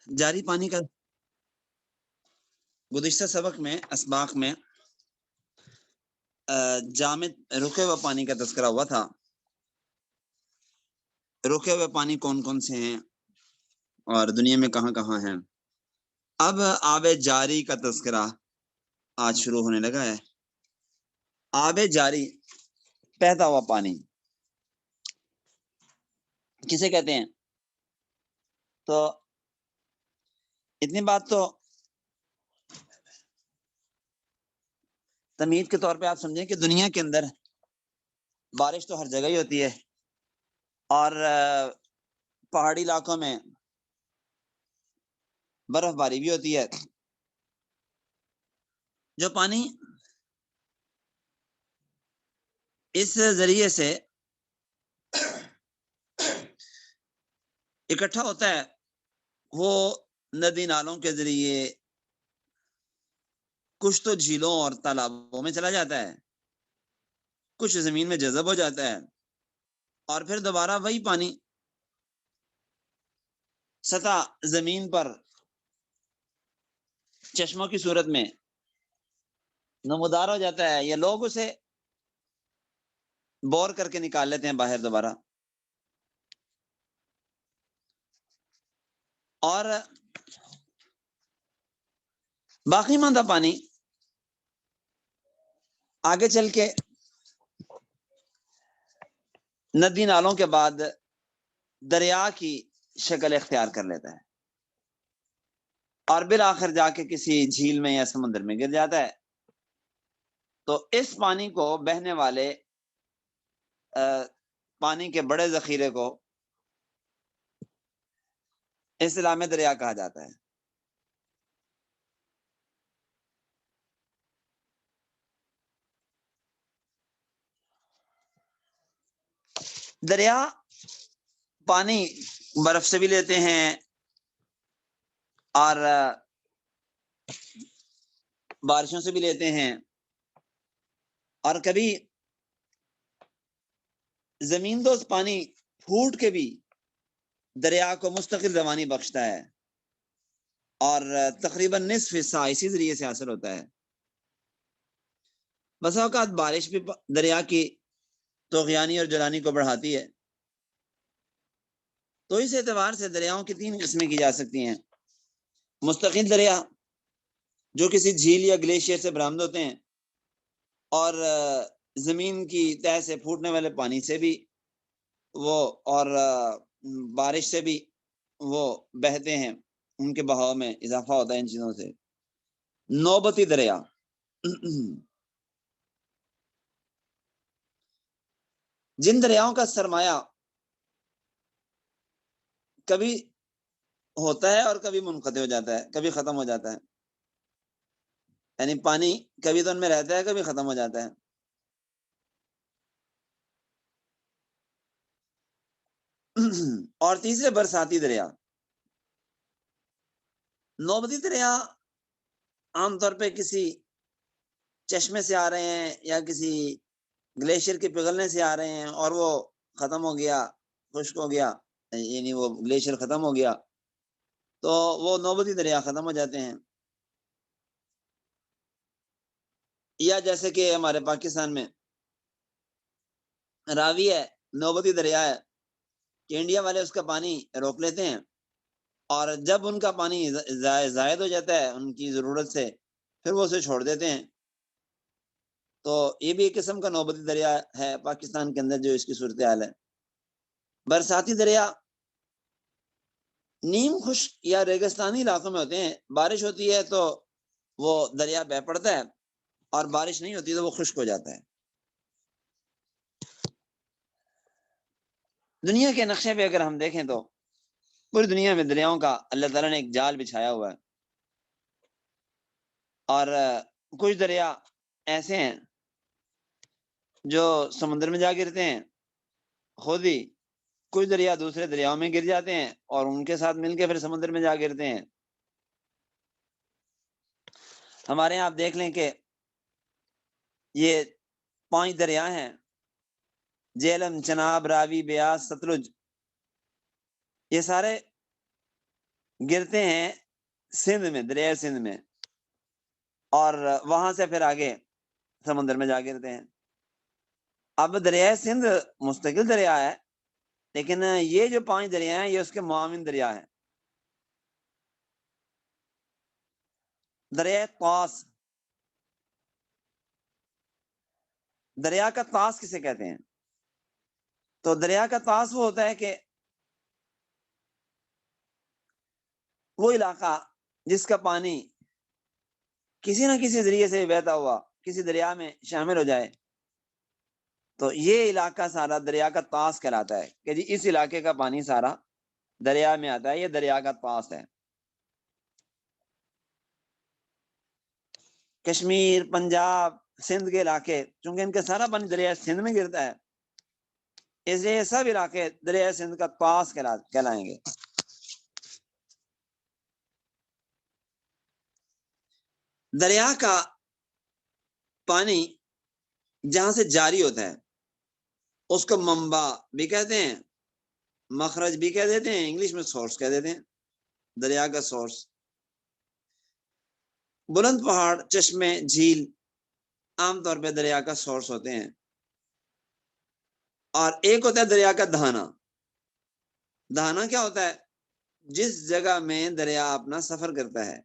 جاری پانی کا گزشتہ سبق میں اسباق میں جامد رکے ہوئے پانی کا تذکرہ ہوا تھا. رکے ہوئے پانی کون کون سے ہیں اور دنیا میں کہاں کہاں ہیں. اب آب جاری کا تذکرہ آج شروع ہونے لگا ہے. آب جاری بہتا ہوا پانی کسے کہتے ہیں؟ تو اتنی بات تو تمہید کے طور پہ آپ سمجھیں کہ دنیا کے اندر بارش تو ہر جگہ ہی ہوتی ہے اور پہاڑی علاقوں میں برف باری بھی ہوتی ہے. جو پانی اس ذریعے سے اکٹھا ہوتا ہے وہ ندی نالوں کے ذریعے کچھ تو جھیلوں اور تالابوں میں چلا جاتا ہے، کچھ زمین میں جذب ہو جاتا ہے اور پھر دوبارہ وہی پانی سطح زمین پر چشموں کی صورت میں نمودار ہو جاتا ہے یا لوگ اسے بور کر کے نکال لیتے ہیں باہر دوبارہ. اور باقی ماندہ پانی آگے چل کے ندی نالوں کے بعد دریا کی شکل اختیار کر لیتا ہے اور بالآخر جا کے کسی جھیل میں یا سمندر میں گر جاتا ہے. تو اس پانی کو بہنے والے پانی کے بڑے ذخیرے کو اصطلاح میں دریا کہا جاتا ہے. دریا پانی برف سے بھی لیتے ہیں اور بارشوں سے بھی لیتے ہیں اور کبھی زمین دوز پانی پھوٹ کے بھی دریا کو مستقل روانی بخشتا ہے اور تقریباً نصف حصہ اسی ذریعے سے حاصل ہوتا ہے. بسا اوقات بارش بھی دریا کی طغیانی اور جلانی کو بڑھاتی ہے. تو اس اعتبار سے دریاؤں کی 3 قسمیں کی جا سکتی ہیں. مستقل دریا جو کسی جھیل یا گلیشیئر سے برآمد ہوتے ہیں اور زمین کی تہہ سے پھوٹنے والے پانی سے بھی وہ اور بارش سے بھی وہ بہتے ہیں، ان کے بہاؤ میں اضافہ ہوتا ہے ان چیزوں سے. نوبتی دریا جن دریاؤں کا سرمایہ کبھی ہوتا ہے اور کبھی منقطع ہو جاتا ہے، کبھی ختم ہو جاتا ہے، یعنی پانی کبھی تو ان میں رہتا ہے کبھی ختم ہو جاتا ہے. اور تیسرے برساتی دریا. نوبتی دریا عام طور پہ کسی چشمے سے آ رہے ہیں یا کسی گلیشیئر کے پگھلنے سے آ رہے ہیں اور وہ ختم ہو گیا، خشک ہو گیا، یعنی وہ گلیشیئر ختم ہو گیا تو وہ نوبتی دریا ختم ہو جاتے ہیں. یا جیسے کہ ہمارے پاکستان میں راوی ہے، نوبتی دریا ہے کہ انڈیا والے اس کا پانی روک لیتے ہیں اور جب ان کا پانی زائد ہو جاتا ہے ان کی ضرورت سے پھر وہ اسے چھوڑ دیتے ہیں. تو یہ بھی ایک قسم کا نوبتی دریا ہے پاکستان کے اندر جو اس کی صورتحال ہے. برساتی دریا نیم خشک یا ریگستانی علاقوں میں ہوتے ہیں. بارش ہوتی ہے تو وہ دریا بہ پڑتا ہے اور بارش نہیں ہوتی تو وہ خشک ہو جاتا ہے. دنیا کے نقشے پہ اگر ہم دیکھیں تو پوری دنیا میں دریاؤں کا اللہ تعالیٰ نے ایک جال بچھایا ہوا ہے اور کچھ دریا ایسے ہیں جو سمندر میں جا گرتے ہیں خود ہی، کچھ دریا دوسرے دریاؤں میں گر جاتے ہیں اور ان کے ساتھ مل کے پھر سمندر میں جا گرتے ہیں. ہمارے یہاں آپ دیکھ لیں کہ یہ 5 دریا ہیں، جیلم، چناب، راوی، بیاس، ستلج. یہ سارے گرتے ہیں سندھ میں، دریائے سندھ میں، اور وہاں سے پھر آگے سمندر میں جا گرتے ہیں۔ اب دریائے سندھ مستقل دریا ہے، لیکن یہ جو 5 دریا ہیں یہ اس کے معاون دریا ہیں۔ دریائے طاس، دریا کا طاس کسے کہتے ہیں؟ تو دریا کا طاس وہ ہوتا ہے کہ وہ علاقہ جس کا پانی کسی نہ کسی ذریعے سے بہتا ہوا کسی دریا میں شامل ہو جائے، تو یہ علاقہ سارا دریا کا طاس کہلاتا ہے کہ جی اس علاقے کا پانی سارا دریا میں آتا ہے، یہ دریا کا طاس ہے۔ کشمیر، پنجاب، سندھ کے علاقے چونکہ ان کا سارا پانی دریا سندھ میں گرتا ہے، اس لیے سب علاقے دریا سندھ کا طاس کہلائیں گے۔ دریا کا پانی جہاں سے جاری ہوتا ہے اس کو منبع بھی کہتے ہیں، مخرج بھی کہہ دیتے ہیں، انگلش میں سورس کہہ دیتے ہیں، دریا کا سورس۔ بلند پہاڑ، چشمے، جھیل عام طور پہ دریا کا سورس ہوتے ہیں، اور ایک ہوتا ہے دریا کا دہانا۔ دہانا کیا ہوتا ہے؟ جس جگہ میں دریا اپنا سفر کرتا ہے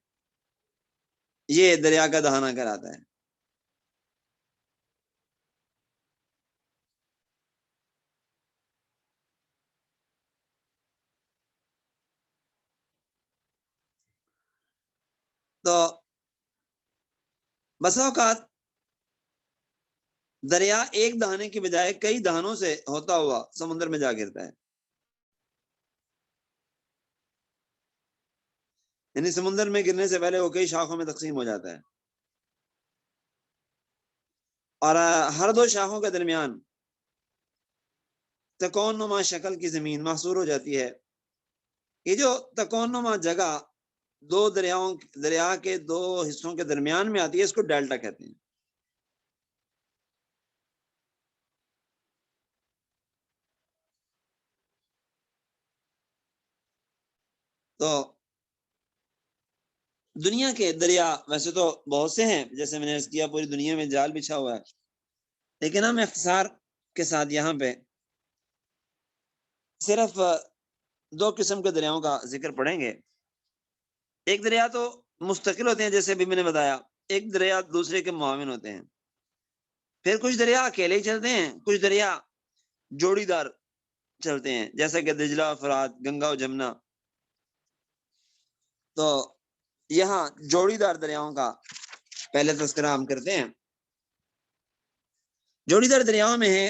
یہ دریا کا دہانا کہلاتا ہے۔ تو بسا اوقات دریا ایک دہانے کی بجائے کئی دہانوں سے ہوتا ہوا سمندر میں جا گرتا ہے، یعنی سمندر میں گرنے سے پہلے وہ کئی شاخوں میں تقسیم ہو جاتا ہے، اور ہر 2 شاخوں کے درمیان تکون نما شکل کی زمین محصور ہو جاتی ہے۔ یہ جو تکون نما جگہ دریا کے 2 حصوں کے درمیان میں آتی ہے اس کو ڈیلٹا کہتے ہیں۔ تو دنیا کے دریا ویسے تو بہت سے ہیں، جیسے میں نے عرض کیا پوری دنیا میں جال بچھا ہوا ہے، لیکن ہم اختصار کے ساتھ یہاں پہ صرف 2 قسم کے دریاؤں کا ذکر پڑھیں گے۔ ایک دریا تو مستقل ہوتے ہیں جیسے ابھی میں نے بتایا، ایک دریا دوسرے کے معاون ہوتے ہیں، پھر کچھ دریا اکیلے ہی چلتے ہیں، کچھ دریا جوڑی دار چلتے ہیں جیسا کہ دجلہ، فرات، گنگا و جمنا۔ تو یہاں جوڑی دار دریاؤں کا پہلے تذکرہ ہم کرتے ہیں۔ جوڑی دار دریاؤں میں ہے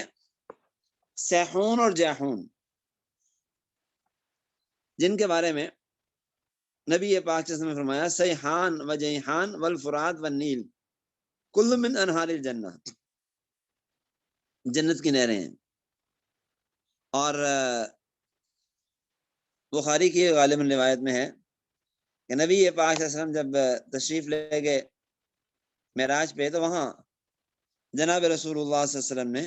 سیحون اور جیحون، جن کے بارے میں نبی پاک صلی اللہ علیہ وسلم نے فرمایا سیحان و جیحان والفرات والنیل کل من انہار الجنہ، جنت کی نہریں ہیں۔ اور بخاری کی غالباً روایت میں ہے کہ نبی پاک صلی اللہ علیہ وسلم جب تشریف لے گئے معراج پہ تو وہاں جناب رسول اللہ صلی اللہ علیہ وسلم نے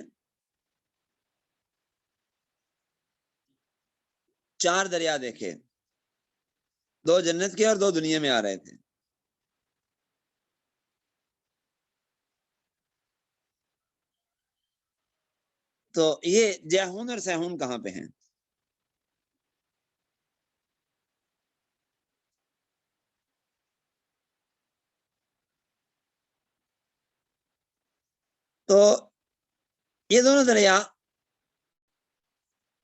4 دریا دیکھے، 2 جنت کے اور 2 دنیا میں آ رہے تھے۔ تو یہ جیحون اور سیحون کہاں پہ ہیں؟ تو یہ دونوں دریا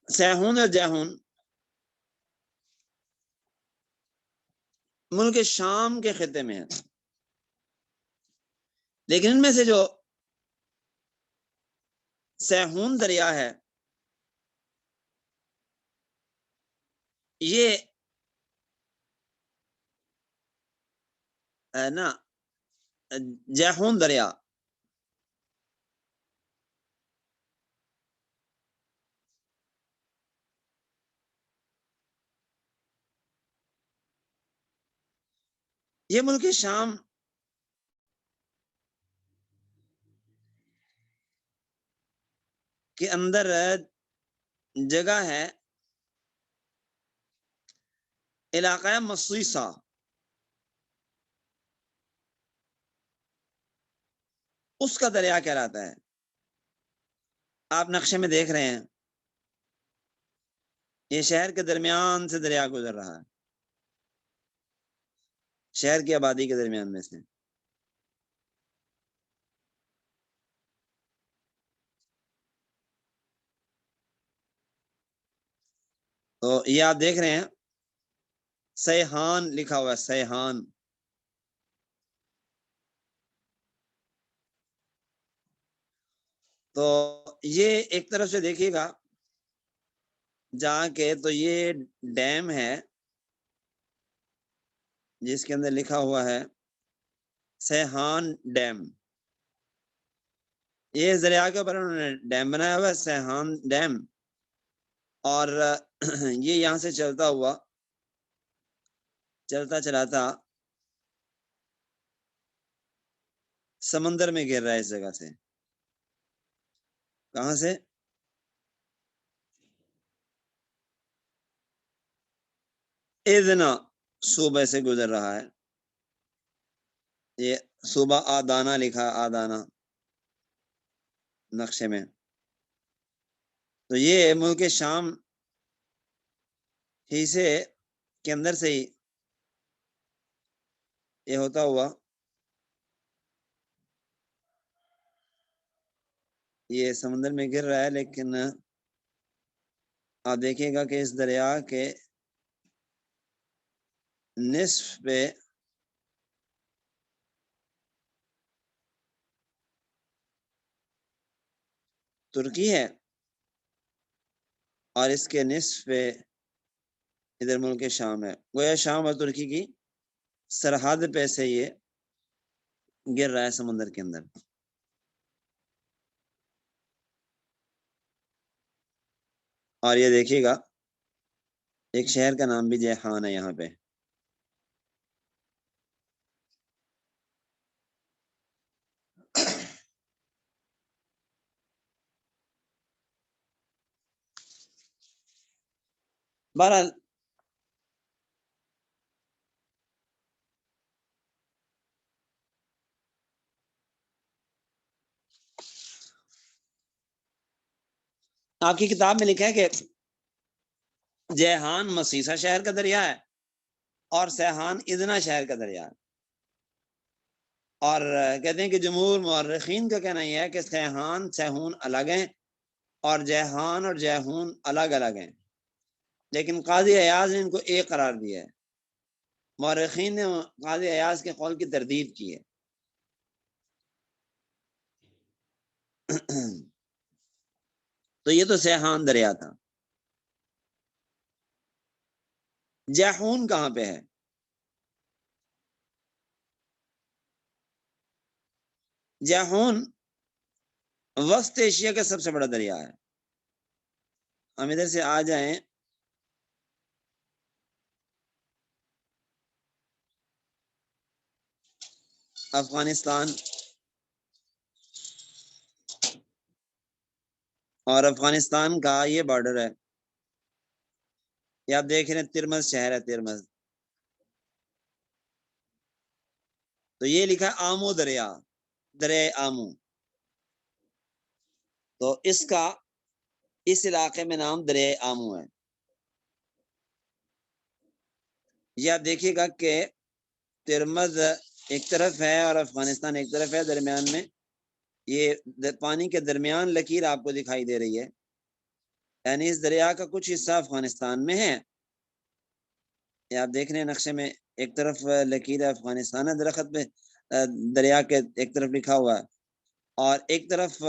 سیحون اور جیحون ملک شام کے خطے میں ہیں، لیکن ان میں سے جو سیحون دریا ہے یہ نا جیحون دریا یہ ملک شام کے اندر جگہ ہے علاقہ مصیصہ، اس کا دریا کہلاتا ہے۔ آپ نقشے میں دیکھ رہے ہیں یہ شہر کے درمیان سے دریا گزر رہا ہے، شہر کی آبادی کے درمیان میں سے۔ تو یہ آپ دیکھ رہے ہیں سیحان لکھا ہوا ہے، سیحان۔ تو یہ ایک طرف سے دیکھیے گا جہاں کے، تو یہ ڈیم ہے جس کے اندر لکھا ہوا ہے سیحان ڈیم۔ یہ دریا کے اوپر انہوں نے ڈیم بنایا ہوا ہے، سیحان ڈیم۔ اور یہ یہاں سے چلتا ہوا، چلتا چلاتا سمندر میں گر رہا ہے اس جگہ سے۔ کہاں سے؟ ایدنا صوبہ سے گزر رہا ہے۔ یہ صوبہ آدانہ لکھا، آدانہ نقشے میں۔ تو یہ ملک شام ہی سے کے اندر سے ہی یہ ہوتا ہوا یہ سمندر میں گر رہا ہے۔ لیکن آپ دیکھیے گا کہ اس دریا کے نصف پہ ترکی ہے، اور اس کے نصف پہ ادھر ملک شام ہے۔ گویا شام اور ترکی کی سرحد پہ سے یہ گر رہا ہے سمندر کے اندر۔ اور یہ دیکھیے گا ایک شہر کا نام بھی جیحان ہے یہاں پہ۔ بہرحال آپ کی کتاب میں لکھا ہے کہ جیحان مصیصہ شہر کا دریا ہے اور سیحان ادنا شہر کا دریا ہے۔ اور کہتے ہیں کہ جمہور مورخین کا کہنا یہ ہے کہ سیحان سیحون الگ ہیں اور جیحان اور جیحون الگ الگ ہیں، لیکن قاضی ایاز نے ان کو ایک قرار دیا ہے۔ مورخین نے قاضی ایاز کے قول کی تردید کی ہے۔ تو یہ تو سیحان دریا تھا۔ جیحون کہاں پہ ہے؟ جیحون وسط ایشیا کا سب سے بڑا دریا ہے۔ ہم ادھر سے آ جائیں افغانستان، اور افغانستان کا یہ بارڈر ہے، یہ آپ دیکھ رہے ہیں ترمز شہر ہے، ترمز۔ تو یہ لکھا ہے آمو دریا، دریا آمو۔ تو اس کا اس علاقے میں نام دریا آمو ہے۔ یہ آپ دیکھیے گا کہ ترمز ایک طرف ہے اور افغانستان ایک طرف ہے، درمیان میں یہ پانی کے درمیان لکیر آپ کو دکھائی دے رہی ہے، یعنی اس دریا کا کچھ حصہ افغانستان میں ہے۔ یہ آپ دیکھ رہے ہیں نقشے میں، ایک طرف لکیر افغانستان ہے درخت پہ، دریا کے ایک طرف لکھا ہوا ہے، اور ایک طرف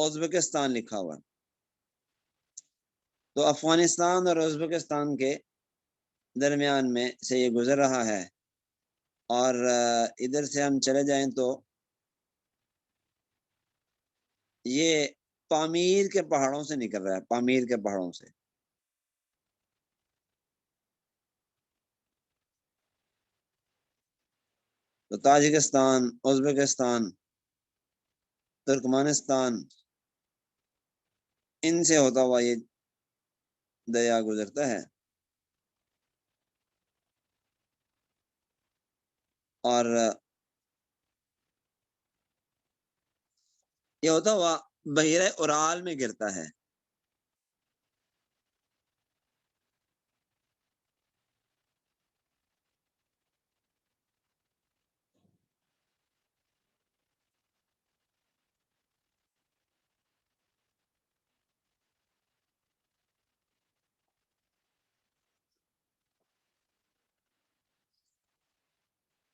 ازبکستان لکھا ہوا ہے۔ تو افغانستان اور ازبکستان کے درمیان میں سے یہ گزر رہا ہے۔ اور ادھر سے ہم چلے جائیں تو یہ پامیر کے پہاڑوں سے نکل رہا ہے، پامیر کے پہاڑوں سے۔ تو تاجکستان، ازبکستان، ترکمانستان، ان سے ہوتا ہوا یہ دریا گزرتا ہے۔ اور یہ ہوتا ہوا بحیرہ اورال میں گرتا ہے.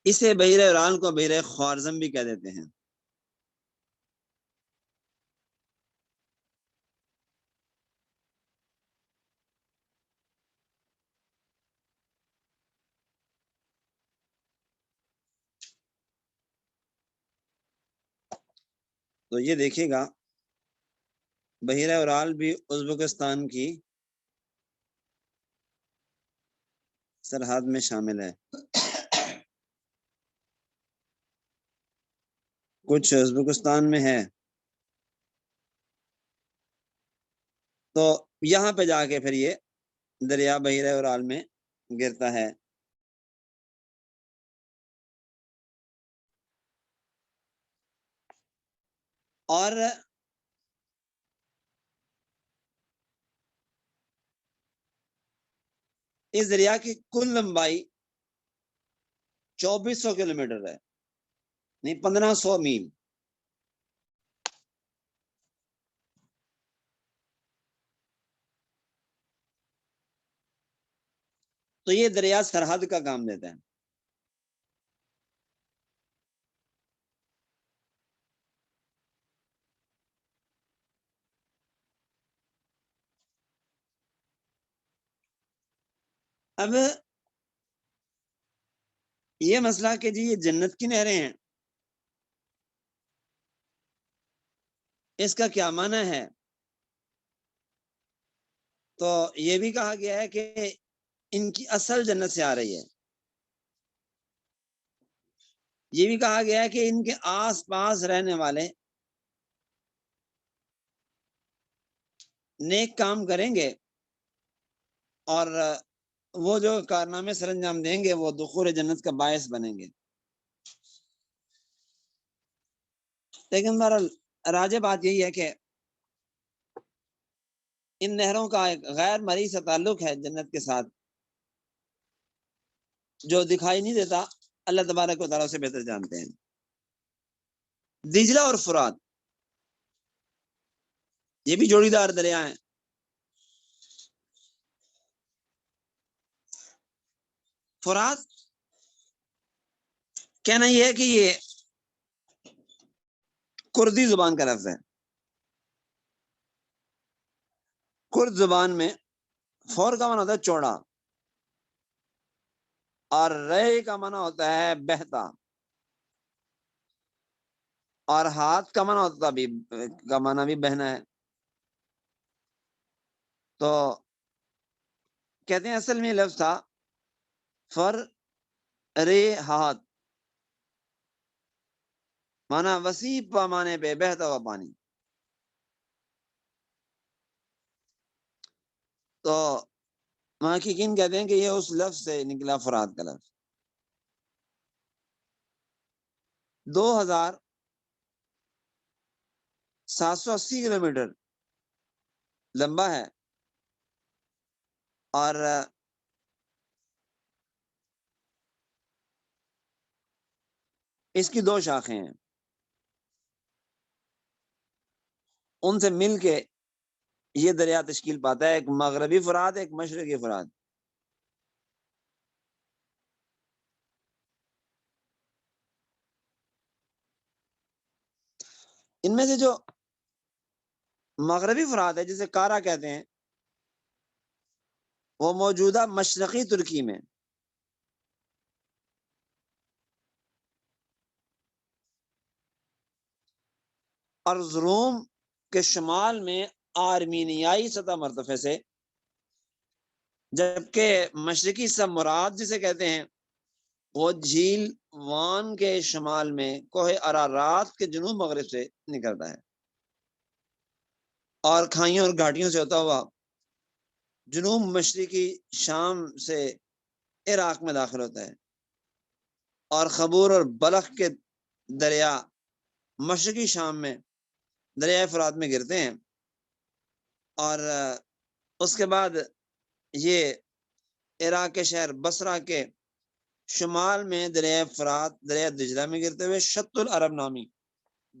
اسے بحیرہ اورال کو بحیرہ خوارزم بھی کہہ دیتے ہیں. تو یہ دیکھے گا بحیرہ اورال بھی ازبکستان کی سرحد میں شامل ہے. کچھ ازبکستان میں ہے. تو یہاں پہ جا کے پھر یہ دریا بحیرہ اورال میں گرتا ہے. اور اس دریا کی کل لمبائی 2400 کلومیٹر ہے، نہیں 1500 میل. تو یہ دریا سرحد کا کام دیتا ہے. اب یہ مسئلہ کہ جی یہ جنت کی نہریں ہیں، اس کا کیا معنی ہے؟ تو یہ بھی کہا گیا ہے کہ ان کی اصل جنت سے آ رہی ہے. یہ بھی کہا گیا ہے کہ ان کے آس پاس رہنے والے نیک کام کریں گے اور وہ جو کارنامے سر انجام دیں گے وہ دخول جنت کا باعث بنیں گے. لیکن بہرحال راجع بات یہی ہے کہ ان نہروں کا ایک غیر مرئی سا تعلق ہے جنت کے ساتھ جو دکھائی نہیں دیتا، اللہ تبارک و تعالیٰ سے بہتر جانتے ہیں. دجلہ اور فرات یہ بھی جوڑی دار دریا ہیں. فرات کہنا یہ ہے کہ یہ کردی زبان کا لفظ ہے. کرد زبان میں فور کا معنی ہوتا ہے چوڑا، اور رے کا معنی ہوتا ہے بہتا، اور ہاتھ کا معنی ہوتا بھی کا معنی بھی بہنا ہے. تو کہتے ہیں اصل میں لفظ تھا فر رے ہاتھ، معنی وسیع پیمانے پہ بہتا ہوا پانی. تو محققین کہتے ہیں کہ یہ اس لفظ سے نکلا فرات کا لفظ. 2780 کلومیٹر لمبا ہے، اور اس کی 2 شاخیں ہیں. ان سے مل کے یہ دریا تشکیل پاتا ہے، ایک مغربی فرات ایک مشرقی فرات. ان میں سے جو مغربی فرات ہے جسے کارا کہتے ہیں، وہ موجودہ مشرقی ترکی میں، اور روم کے شمال میں آرمینیائی سطح مرتفع سے، جبکہ مشرقی سب مراد جسے کہتے ہیں وہ جھیل وان کے شمال میں کوہ ارارات کے جنوب مغرب سے نکلتا ہے، اور کھائیوں اور گھاٹیوں سے ہوتا ہوا جنوب مشرقی شام سے عراق میں داخل ہوتا ہے. اور خبور اور بلخ کے دریا مشرقی شام میں دریائے فرات میں گرتے ہیں، اور اس کے بعد یہ عراق کے شہر بصرہ کے شمال میں دریائے فرات دریائے دجلہ میں گرتے ہوئے شط العرب نامی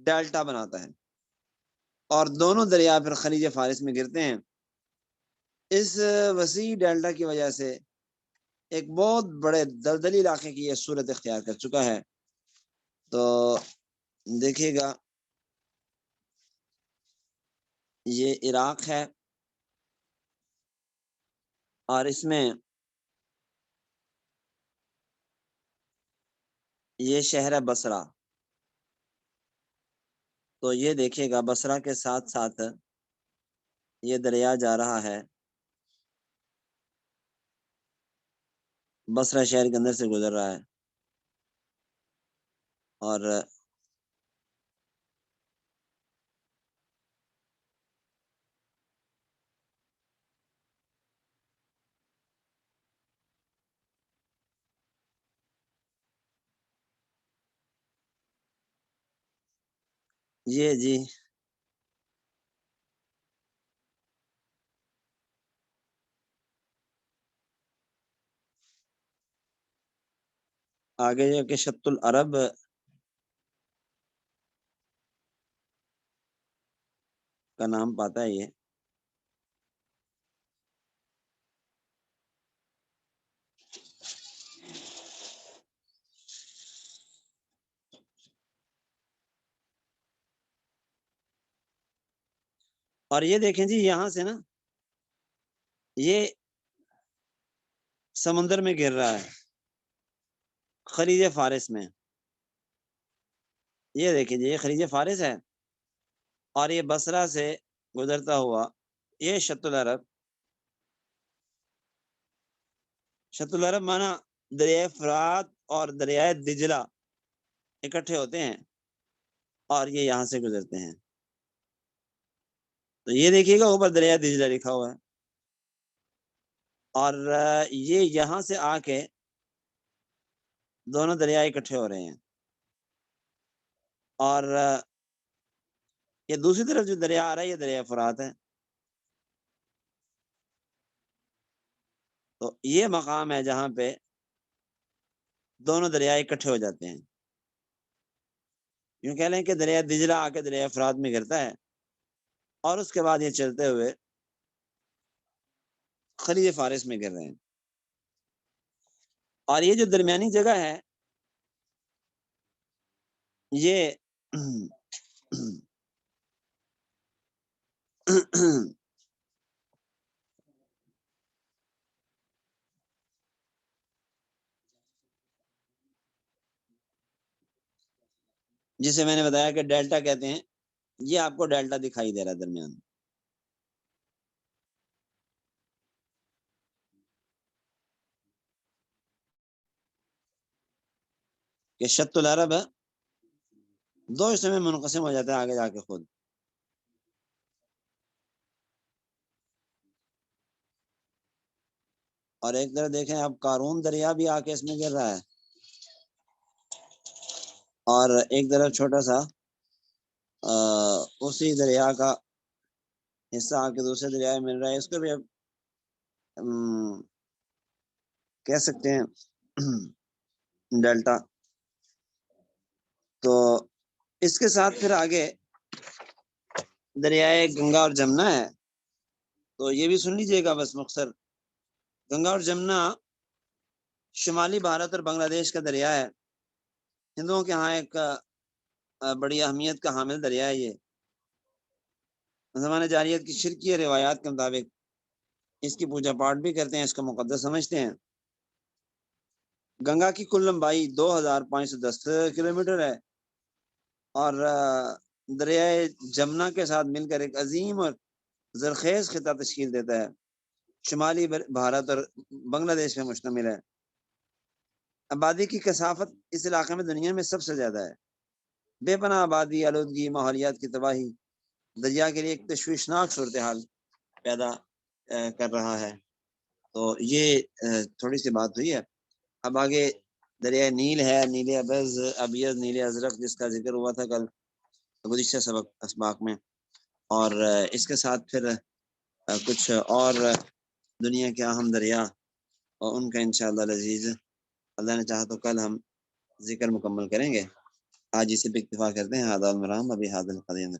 ڈیلٹا بناتا ہے، اور دونوں دریا پھر خلیج فارس میں گرتے ہیں۔ اس وسیع ڈیلٹا کی وجہ سے ایک بہت بڑے دلدلی علاقے کی یہ صورت اختیار کر چکا ہے۔ تو دیکھیے گا یہ عراق ہے، اور اس میں یہ شہر ہے بصرہ، تو یہ دیکھیے گا بصرہ کے ساتھ ساتھ یہ دریا جا رہا ہے، بصرہ شہر کے اندر سے گزر رہا ہے، اور یہ جی آگے جا کے شط العرب کا نام پاتا ہے یہ۔ اور یہ دیکھیں جی یہاں سے نا یہ سمندر میں گر رہا ہے خلیج فارس میں، یہ دیکھیں جی یہ خلیج فارس ہے، اور یہ بصرہ سے گزرتا ہوا یہ شط العرب، شط العرب مانا دریائے فرات اور دریائے دجلہ اکٹھے ہوتے ہیں اور یہ یہاں سے گزرتے ہیں۔ تو یہ دیکھیے گا اوپر دریائے دجلہ لکھا ہوا ہے، اور یہ یہاں سے آ کے دونوں دریا اکٹھے ہو رہے ہیں، اور یہ دوسری طرف جو دریا آ رہا ہے یہ دریا فرات ہے۔ تو یہ مقام ہے جہاں پہ دونوں دریا اکٹھے ہو جاتے ہیں، یوں کہہ لیں کہ دریا دجلہ آ کے دریا فرات میں گرتا ہے، اور اس کے بعد یہ چلتے ہوئے خلیج فارس میں گر رہے ہیں۔ اور یہ جو درمیانی جگہ ہے یہ جسے میں نے بتایا کہ ڈیلٹا کہتے ہیں، یہ آپ کو ڈیلٹا دکھائی دے رہا ہے درمیان۔ کہ شط العرب دو حصوں میں منقسم ہو جاتا ہے آگے جا کے خود۔ اور ایک طرف دیکھیں اب قارون دریا بھی آ کے اس میں گر رہا ہے، اور ایک طرف چھوٹا سا اسی دریا کا حصہ آ کے دوسرے دریا میں مل رہا ہے، اس کو بھی اب کہہ سکتے ہیں ڈیلٹا۔ تو اس کے ساتھ پھر آگے دریائے گنگا اور جمنا ہے، تو یہ بھی سن لیجئے گا بس مختصر۔ گنگا اور جمنا شمالی بھارت اور بنگلہ دیش کا دریا ہے، ہندوؤں کے ہاں ایک بڑی اہمیت کا حامل دریا ہے یہ۔ زمانہ جاریت کی شرکی روایات کے مطابق اس کی پوجا پاٹ بھی کرتے ہیں، اس کو مقدس سمجھتے ہیں۔ گنگا کی کل لمبائی 2510 کلومیٹر ہے، اور دریائے جمنا کے ساتھ مل کر ایک عظیم اور زرخیز خطہ تشکیل دیتا ہے، شمالی بھارت اور بنگلہ دیش میں مشتمل ہے۔ آبادی کی کثافت اس علاقے میں دنیا میں سب سے زیادہ ہے، بے پناہ آبادی، آلودگی، ماحولیات کی تباہی دریا کے لیے ایک تشویشناک صورتحال پیدا کر رہا ہے۔ تو یہ تھوڑی سی بات ہوئی ہے، اب آگے دریائے نیل ہے، نیل ابیض نیل ازرق، جس کا ذکر ہوا تھا کل گزشتہ اسباق میں، اور اس کے ساتھ پھر کچھ اور دنیا کے اہم دریا اور ان کا انشاءاللہ العزیز اللہ نے چاہا تو کل ہم ذکر مکمل کریں گے۔ آج اسے پہ اکتفا کرتے ہیں۔ ہذا المرام ابھی حاضر القدیم۔